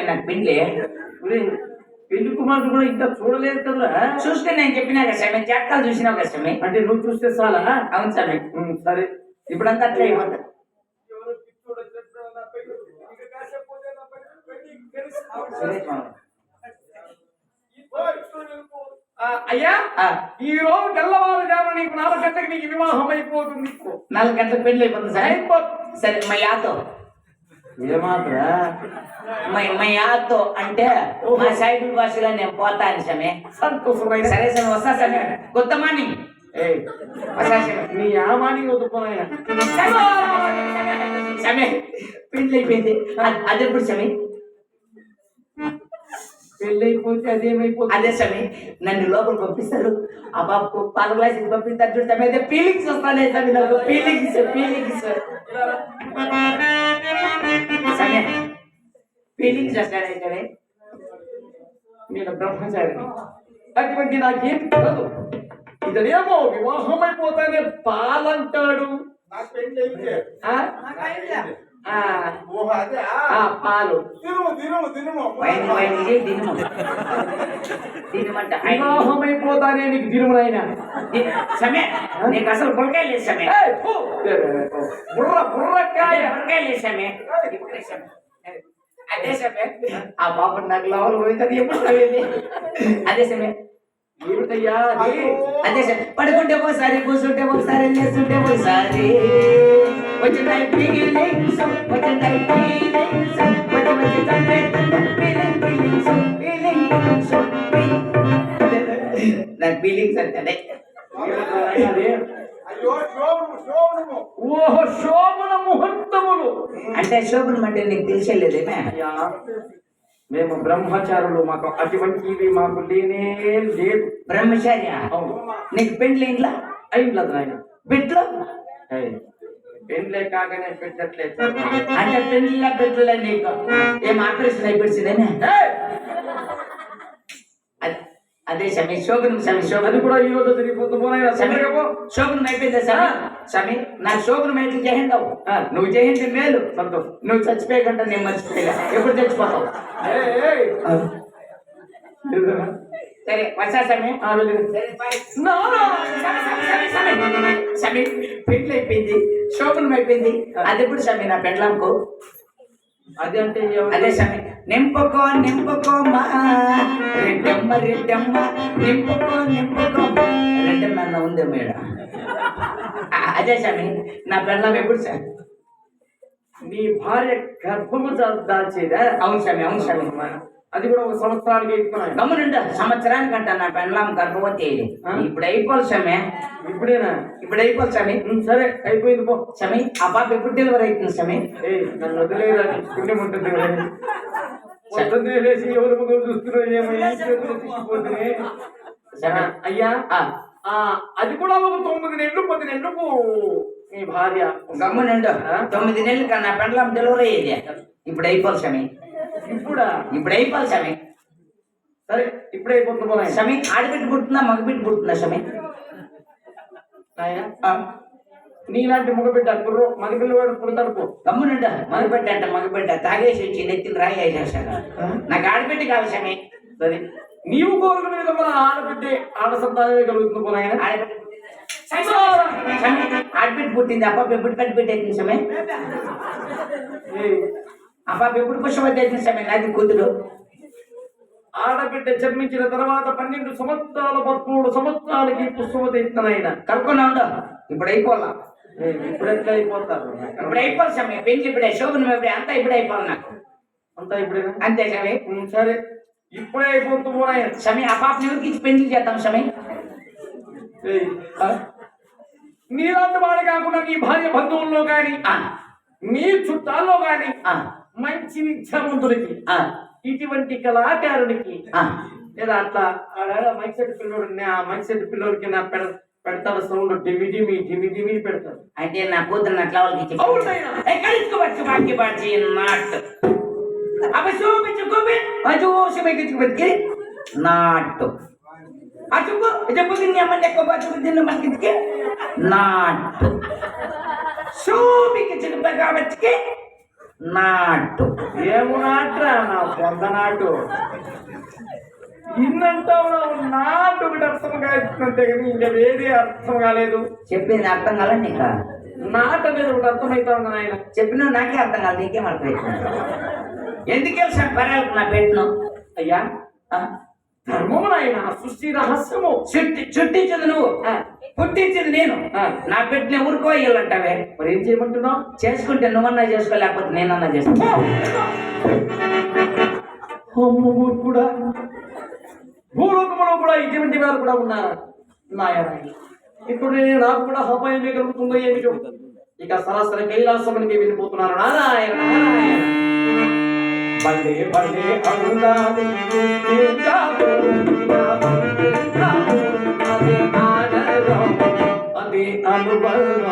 నాకు పెళ్ళి పెళ్లి కుమారుడు కూడా ఇంకా చూడలేదు కదా. చూస్తే నేను చెప్పినా కదా స్వామి, జాతకాలు చూసినావు కదా స్వామి. అంటే నువ్వు చూస్తే చాలా. అవును స్వామి. సరే ఇప్పుడంతా అట్లా అయిపోతా. అయ్యా ఈ రోజు తెల్లవారుజామున నీకు 4 గంటలకు నీకు వివాహం అయిపోతుంది. 4 గంటలకు పెళ్లి అయిపోతుంది సార్. సరే మా యాతో ఏమాత్రా మా యాతో అంటే మా సైకిల్ భాషలో నేను పోతాను సమయ. సంతోషమైన సరే సరే వస్తా సమయ. కొత్త మార్నింగ్ నీ యామాని వదుకున్నాయా సమయ. పెళ్లి అయిపోయింది. అదెప్పుడు సమయ? పెళ్ళి అయిపోతే అదేమైపోతుంది? అదే సమయ నన్ను లోపల పంపిస్తారు. ఆ బాబుకు పాల గ్లాసుకి పంపిస్తారు చూడ సమయ. అయితే ఫీలింగ్స్ వస్తానే సమయ. నాకు ఫీలింగ్స్ సమయ ఫీలింగ్స్ వస్తానే. నేను బ్రహ్మచారి అటువంటి నాకేం కాదు. ఇతనేమో వివాహం అయిపోతానే పాలంటాడు. పాలు వివాహం అయిపోతానే నీకు తిరుమలైనా సమయ. నీకు అసలు బుర్రకాయ లేదు సమయ. బుర్రకాయ లేదు సమయ. అదే సమయ. ఆ బాబు నాకు లోపల పోయింది. ఎప్పుడు అదే సమయ. ఏమిటయ్యా అదే సార్. పడుకుంటే ఒకసారి, కూర్చుంటే ఒకసారి, లేస్తుంటే ఒకసారి. వచ్చినాయి ఫీలింగ్స్, వచ్చినాయి ఫీలింగ్స్, నాకు ఫీలింగ్స్ అంటే ఓహో శోభన ముహూర్తములు అంటే శోభనం అంటే నీకు తెలిసేలేదేమే. మేము బ్రహ్మచారులు, మాకు అటువంటివి మాకు లేనే లేదు. బ్రహ్మచార్య నీకు పెండ్లి ఇంట్లో అయింట్లేదు ఆయన. పెట్లో పెండ్లే కాగానే పెట్టట్లేదు. అంటే పెండ్లిలా పెట్లే నీకు ఏం ఆపరేషన్ అయిపోయిందేమే. అదే సమీ శోభనం సమీ. అది కూడా ఈ రోజు శోభనం అయిపోయిందా సమీ? సమీ నాకు శోభనం అయితే చేయండావు. నువ్వు చేయండి మేలు. సంతోషం. నువ్వు చచ్చిపోయకుండా నేను మర్చిపోయా. ఎప్పుడు చచ్చిపోతావు? సరే వచ్చా సమీ. సమీ పెండ్లు అయిపోయింది, శోభనం అయిపోయింది. అది ఎప్పుడు సమీ నా పెండ్లాంకు? అది అంటే అదే సమీ. నింపుకో నింపుకోమా రెడ్డమ్మ రెడ్డమ్మ నింపుకో రెడ్డమ్మ అన్న ఉంది మేడ. అదే సమీ నా పెళ్ళం ఎప్పుడు సార్? నీ భార్య గర్భము దాల్చేదా? అవును సమీ. అవును సమీ. అది కూడా 1 సంవత్సరానికి ఎక్కువ. గమ్మునుంటా సంవత్సరానికి అంట నా పెళ్ళం గర్భవతి. ఇప్పుడు అయిపోవాలి సమీ. ఇప్పుడేనా? ఇప్పుడు అయిపోవాలి సమీ. సరే అయిపోయింది పో సమీ. ఆ పాప ఎప్పుడు డెలివరీ అవుతుంది సమీ? నన్ను వదిలేదు. పుణ్యం ఉంటుంది లేసి ఎవరు ముగ్గురు చూస్తున్నారు ఏమయ్యా అయ్యా. అది కూడా ఒక 9 నెలలు 10 నెలలకు మీ భార్య గమ్మునుండు. 9 నెలలు కన్నా పెళ్ళం డెలివరీ అయ్యేది. ఇప్పుడు అయిపోవాలి సమీ. ఇప్పుడు అయిపోవాలి సమీ. సరే ఇప్పుడు అయిపోతుంది సమీ. ఆడబిడ్డ పుట్టిందా మగబిడ్డ పుట్టిందా సమీ? నీలాంటి మగబిడ్డ కుర్రు మగపిల్లవాడు పుడతాడు పో. గమ్మునుండ. మగబిడ్డ అంటే మగబిడ్డ తాగేసి వచ్చి నెత్తిని రాయి వేసేసాడు. నాకు ఆడబిడ్డ కావాలి సమీ. సరే నీవు కోరుకునే విధంగా ఆడబిడ్డే ఆడ సంతానమే కలుగుతుంది పోనాయన. ఆడబిడ్డ పుట్టింది. అపాప ఎప్పుడు కనిపెట్టి అవుతుంది సమీ? అపాప ఎప్పుడు పుష్పవతి అవుతుంది సమీ? నాది కూతురు. ఆడబిడ్డ జన్మించిన తర్వాత 12 సంవత్సరాలు 13 సంవత్సరాలకి పుష్పవతి అవుతుంది ఆయన. కనుక్కున్నా ఉండు. ఇప్పుడు అయిపోవాలా? ఇప్పుడు ఎట్లా అయిపోతారు? ఇప్పుడు అయిపోవాలి సమయం. పెళ్లి ఇప్పుడే, శోభనం ఎప్పుడే, అంతా ఇప్పుడే అయిపోవాలి నాకు. అంతా ఇప్పుడే? అంతే సమీ. సరే ఇప్పుడే అయిపోతుంది సమీ. ఆ పాపని ఎవరికి ఇచ్చి పెళ్లి చేద్దాం సమీ? నీలాంటి వాడు కాకుండా నీ భార్య బంధువుల్లో కానీ నీ చుట్టాల్లో కానీ మంచి విద్యావంతుడికి, ఇటువంటి కళాకారునికి లేదా అట్లా మైక్ సెట్ పిల్లోడు, ఆ మైక్ సెట్ పిల్లోడికి నా పెడతాడు సౌండ్ డిమి డిమి పెడతాడు. అంటే నా కూతురు అట్లా వాళ్ళకి నాటు నాటు శోభికి చిరుపగా వచ్చి నాటు. ఏము నాట్రా నా పొంద నాటు ఇన్నంటావు నాటు ఒకటి అర్థం కాదంతే కానీ ఇంకా వేరే అర్థం కాలేదు. చెప్పింది అర్థం కాలే నీకు? నాట అనేది ఒకటి అర్థమవుతా ఉంది నాయన. చెప్పినా నాకే అర్థం కాదు, నీకేం అర్థం అవుతుంది? ఎందుకు వెళ్ళి పర్యాలకు నా పెట్టిన అయ్యా ధర్మము నాయన సృష్టి రహస్యము. చుట్టించింది నువ్వు, పుట్టించింది నేను. నా పెట్టిన ఊరుకో ఇవ్వాలంటావే. మరి ఏం చేయమంటున్నావు? చేసుకుంటే నువ్వన్నా చేసుకో, లేకపోతే నేనన్నా చేసుకో. కూడా భూలోకములో కూడా ఇటువంటి వారు కూడా ఉన్నారు నాయన. ఇప్పుడు నేను నాకు కూడా అపాయం కలుగుతుందో ఏమిటో. ఇక సరాసరి కైలాసమునికి వెళ్ళిపోతున్నారు. నారాయణ నారాయణ. బండే బండే అరుణాది అదే అనుబలం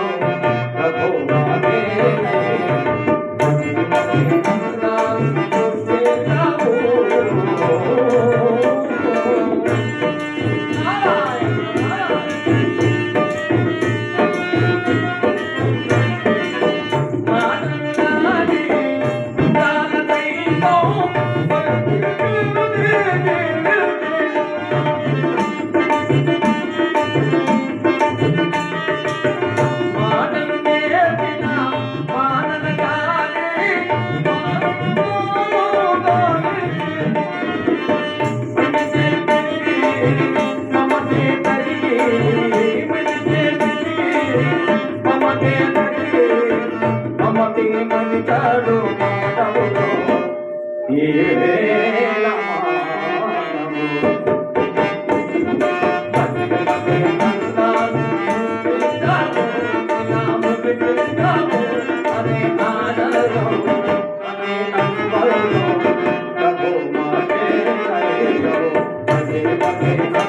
Thank you.